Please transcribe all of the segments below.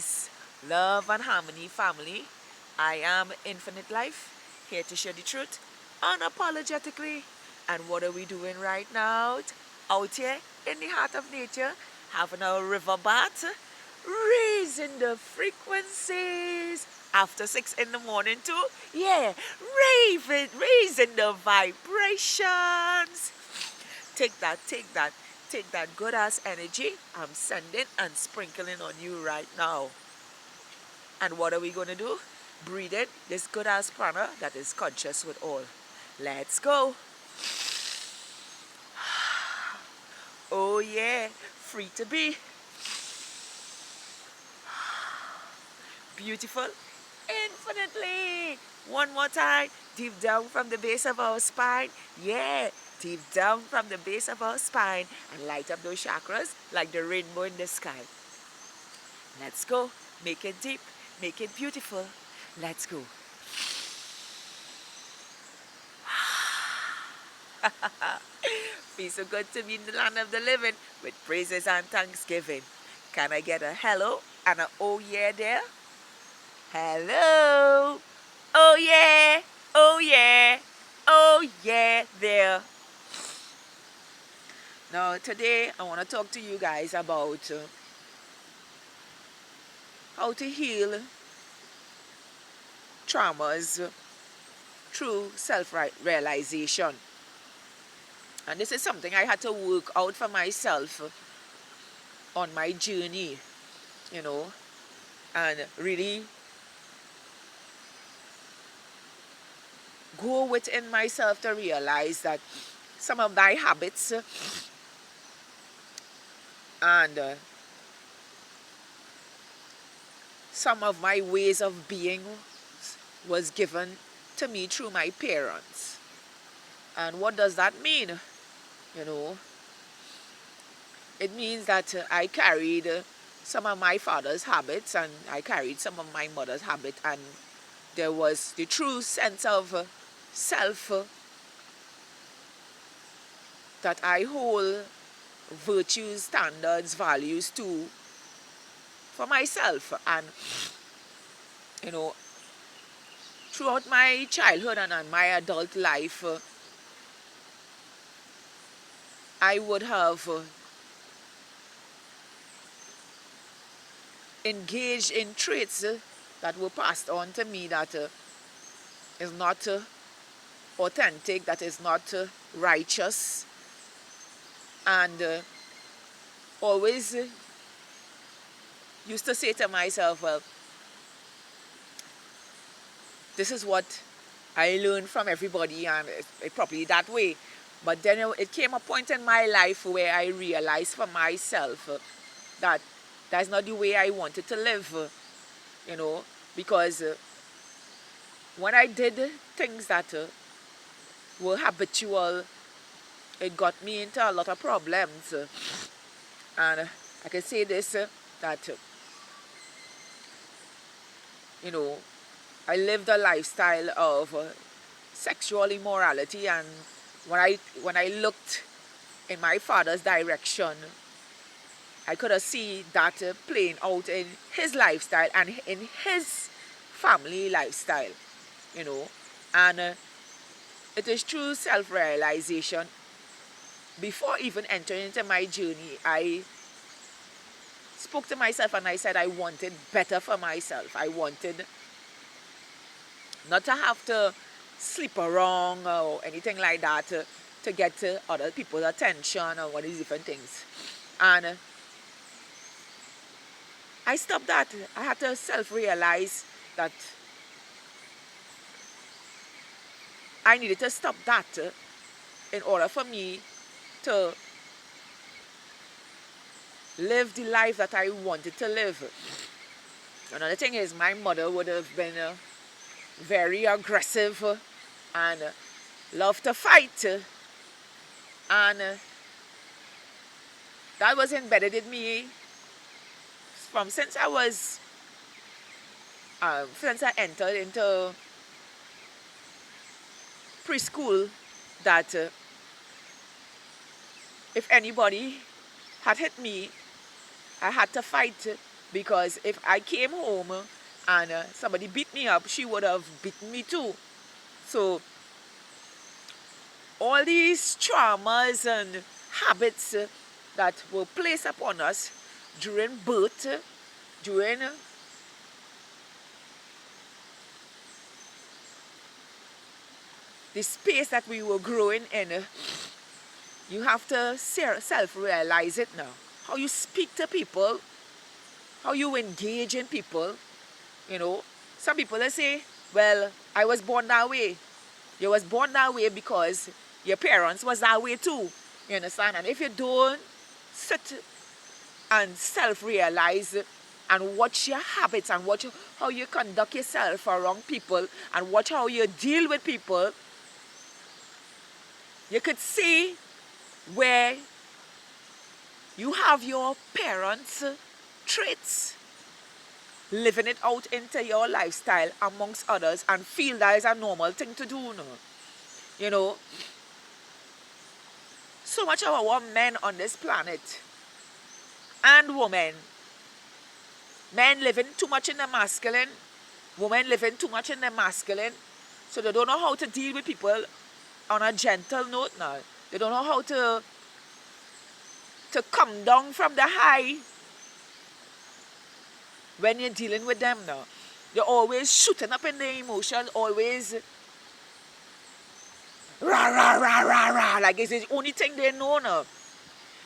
peace, love, and harmony, family. I am Infinite Life, here to share the truth unapologetically. And what are we doing right now? Out here in the heart of nature, having a river bath, raising the frequencies. After 6 in the morning, too. Yeah, raising the vibrations. Take that, take that, take that good ass energy I'm sending and sprinkling on you right now. And what are we going to do? Breathe in this good ass prana that is conscious with all. Let's go. Oh, yeah, free to be. Beautiful. Infinitely. One more time. Deep down from the base of our spine. Yeah. Deep down from the base of our spine. And light up those chakras like the rainbow in the sky. Let's go. Make it deep. Make it beautiful. Let's go. Feels so good to be in the land of the living with praises and thanksgiving. Can I get a hello and a oh yeah there? Hello. Oh yeah. Oh yeah. Oh yeah there. Now today I want to talk to you guys about how to heal traumas through self-realization. And this is something I had to work out for myself on my journey, you know, and really go within myself to realize that some of my habits and some of my ways of being was given to me through my parents. And what does that mean? You know, it means that I carried some of my father's habits and I carried some of my mother's habits, and there was the true sense of self that I hold virtues, standards, values to for myself. And you know, throughout my childhood and my adult life, I would have engaged in traits that were passed on to me that is not authentic, that is not righteous, and always used to say to myself, well, this is what I learned from everybody, and it's probably that way. But then it came a point in my life where I realized for myself that that's not the way I wanted to live, you know, because when I did things that were habitual, it got me into a lot of problems. And I can say this, that, you know, I lived a lifestyle of sexual immorality, and when I looked in my father's direction, I could have seen that playing out in his lifestyle and in his family lifestyle, you know. And it is true self-realization. Before even entering into my journey, I spoke to myself and I said I wanted better for myself. I wanted not to have to sleep around or anything like that to get other people's attention or one of these different things. And I stopped that. I had to self-realize that I needed to stop that in order for me to live the life that I wanted to live. Another thing is, my mother would have been very aggressive and loved to fight. And that was embedded in me from since I was, since I entered into preschool, that if anybody had hit me, I had to fight Because if I came home and somebody beat me up, she would have beaten me too. So all these traumas and habits that were placed upon us during birth, during the space that we were growing in, you have to self-realize it now. How you speak to people, how you engage in people, you know. Some people they say, well, I was born that way. You was born that way because your parents was that way too. You understand? And if you don't sit and self-realize and watch your habits and watch how you conduct yourself around people and watch how you deal with people, you could see where you have your parents' traits, living it out into your lifestyle amongst others and feel that is a normal thing to do. No? You know, so much of our men on this planet and women, men living too much in the masculine, women living too much in the masculine, so they don't know how to deal with people on a gentle note now. They don't know how to come down from the high when you're dealing with them now. They're always shooting up in their emotions, always rah, rah, rah, rah, rah, like it's the only thing they know now.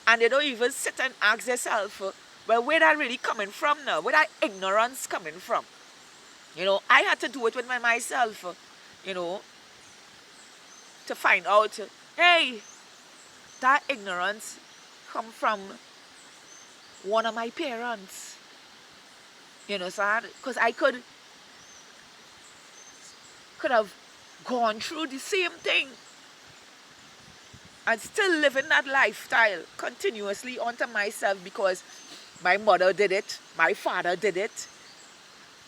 And they don't even sit and ask themselves, well, where that really coming from now? Where that ignorance coming from? You know, I had to do it with myself, you know, to find out, hey, that ignorance come from one of my parents. You know, so because I could have gone through the same thing and still living that lifestyle continuously onto myself because my mother did it, my father did it,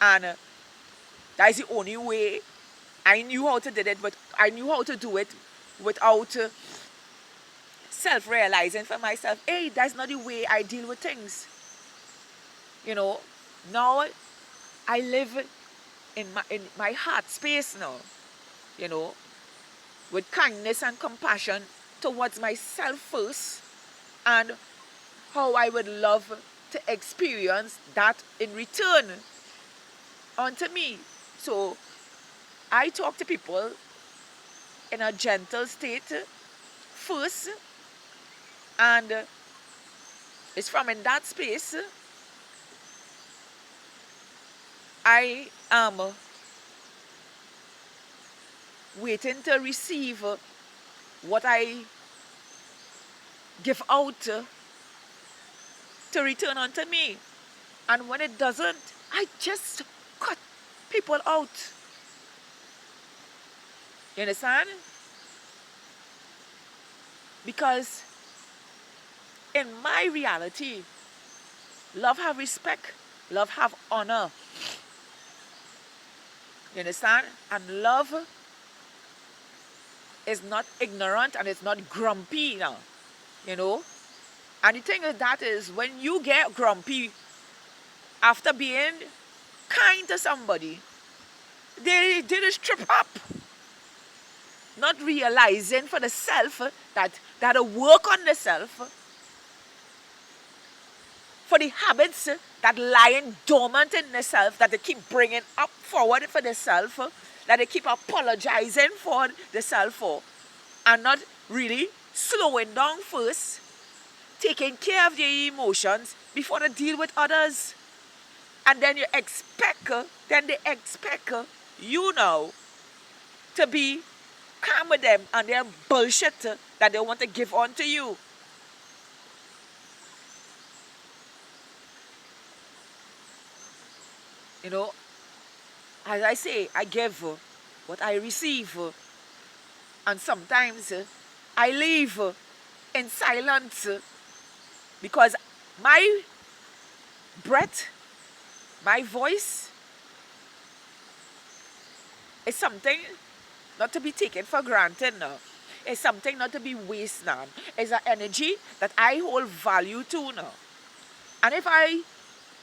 and that's the only way I knew how to do it, but I knew how to do it without self-realizing for myself, hey, that's not the way I deal with things. You know, now I live in my heart space now, you know, with kindness and compassion towards myself first, and how I would love to experience that in return onto me. So I talk to people in a gentle state first, and it's from in that space I am waiting to receive what I give out to return unto me. And when it doesn't, I just cut people out. You understand? Because in my reality, love have respect, love have honor. You understand? And love is not ignorant and it's not grumpy now. You know? And the thing with that is when you get grumpy after being kind to somebody, they just trip up. Not realizing for the self that a work on the self, for the habits that lying dormant in the self, that they keep bringing up forward for the self, that they keep apologizing for the self for, and not really slowing down first, taking care of their emotions before they deal with others. And then they expect you now to be calm with them and their bullshit that they want to give on to you. You know, as I say, I give what I receive. And sometimes I leave in silence because my breath, my voice is something not to be taken for granted now. It's something not to be wasted now. It's an energy that I hold value to now. And if I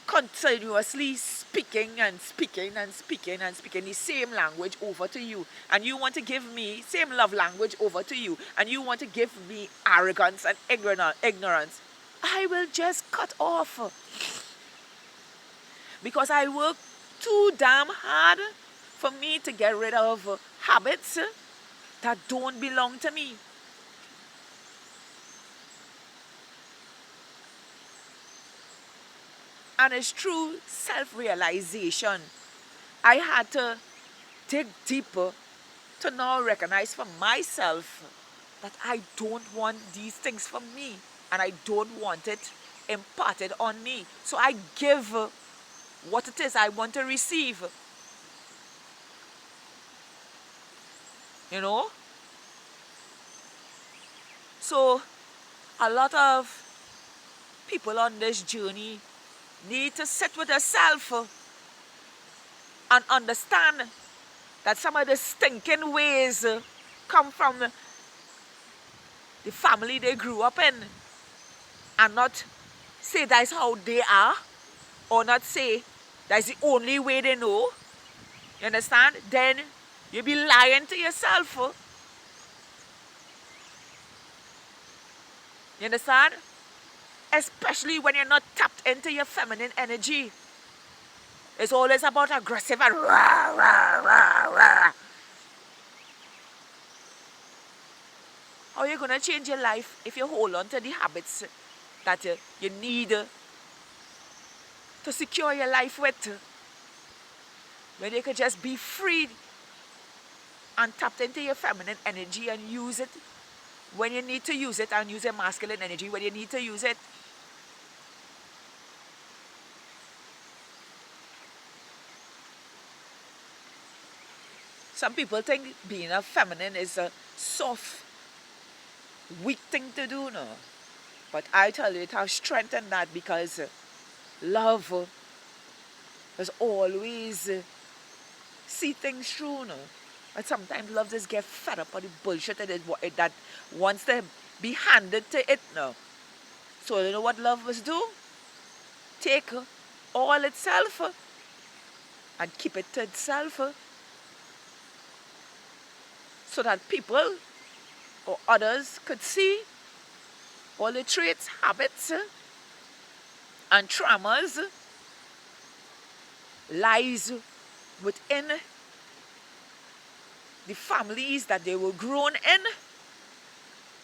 continuously speaking and speaking and speaking and speaking the same language over to you, and you want to give me same love language over to you, and you want to give me arrogance and ignorance, I will just cut off, because I work too damn hard for me to get rid of habits that don't belong to me. And it's true self-realization. I had to dig deeper to now recognize for myself that I don't want these things for me, and I don't want it imparted on me. So I give what it is I want to receive. You know? So a lot of people on this journey need to sit with themselves and understand that some of the stinking ways come from the family they grew up in, and not say that's how they are, or not say that's the only way they know. You understand? Then you be lying to yourself. You understand? Especially when you're not tapped into your feminine energy. It's always about aggressive and rah, rah, rah, rah. How are you going to change your life if you hold on to the habits that you need to secure your life with? When you could just be free and tapped into your feminine energy and use it when you need to use it, and use your masculine energy when you need to use it. Some people think being a feminine is a soft, weak thing to do, no. But I tell you, it has strengthened that, because love has always see things through, no. But sometimes love just get fed up on the bullshit that wants to be handed to it, no. So you know what love must do? Take all itself and keep it to itself, so that people or others could see all the traits, habits, and traumas lies within the families that they were grown in,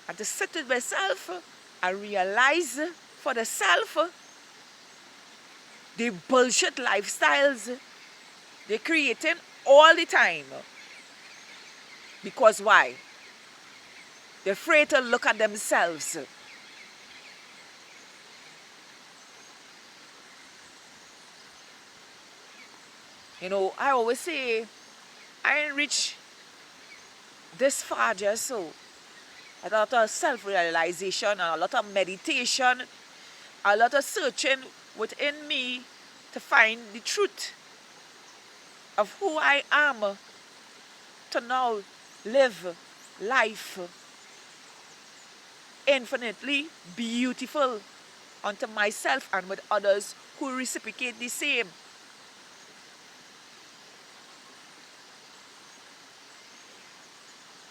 and to sit with myself and realize for the self the bullshit lifestyles they're creating all the time. Because why? They're afraid to look at themselves. You know, I always say, I didn't reach this far just so. A lot of self-realization and a lot of meditation, a lot of searching within me to find the truth of who I am, to now live life infinitely beautiful unto myself and with others who reciprocate the same.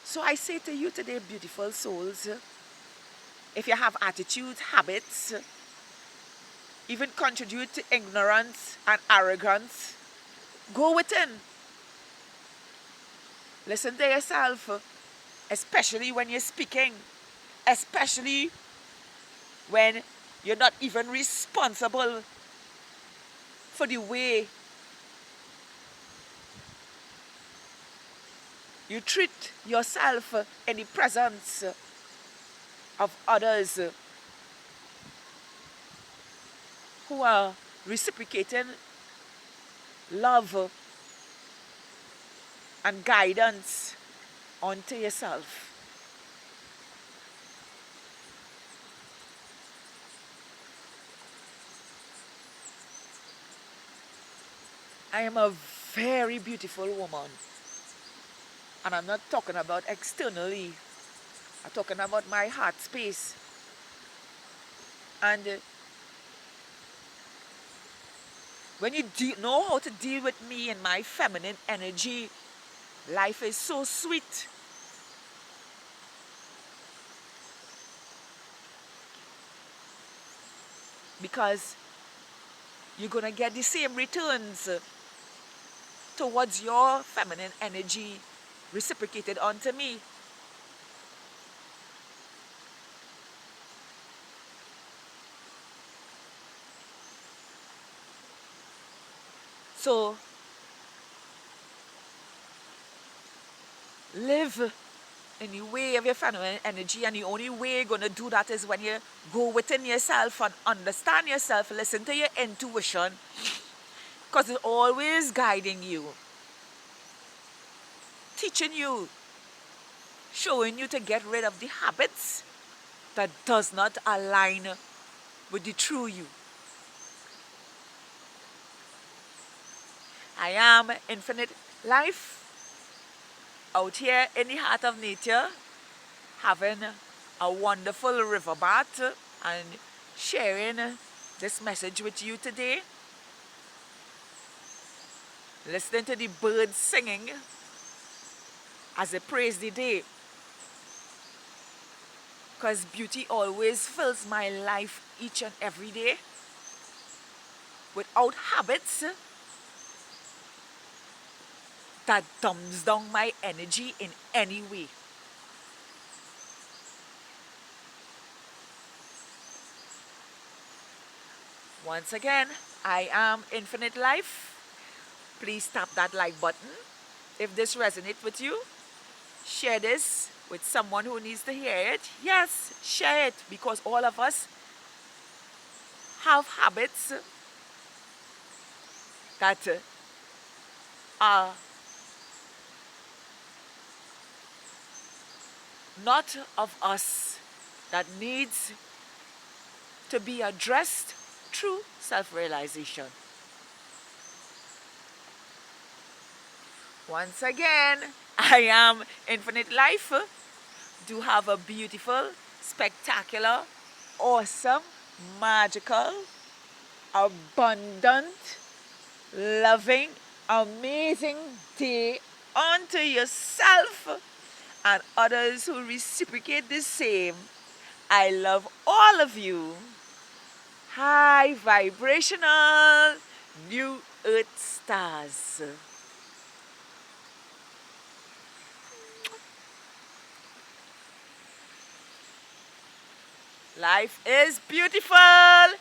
So I say to you today, beautiful souls, if you have attitudes, habits, even contribute to ignorance and arrogance, go within. Listen to yourself, especially when you're speaking, especially when you're not even responsible for the way you treat yourself in the presence of others who are reciprocating love and guidance onto yourself. I am a very beautiful woman. And I'm not talking about externally. I'm talking about my heart space. And When you know how to deal with me and my feminine energy, life is so sweet. Because you're going to get the same returns towards your feminine energy reciprocated onto me. So live in the way of your feminine energy, and the only way you're going to do that is when you go within yourself and understand yourself, listen to your intuition, because it's always guiding you, teaching you, showing you to get rid of the habits that does not align with the true you. I am Infinite Life, out here in the heart of nature, having a wonderful river bath and sharing this message with you today. Listening to the birds singing as they praise the day. Because beauty always fills my life each and every day. Without habits that dumbs down my energy in any way. Once again, I am Infinite Life. Please tap that like button. If this resonates with you, share this with someone who needs to hear it. Yes, share it, because all of us have habits that are not of us, that needs to be addressed through self-realization. Once again, I am Infinite Life. Do have a beautiful, spectacular, awesome, magical, abundant, loving, amazing day unto yourself and others who reciprocate the same. I love all of you. High vibrational new earth stars. Life is beautiful.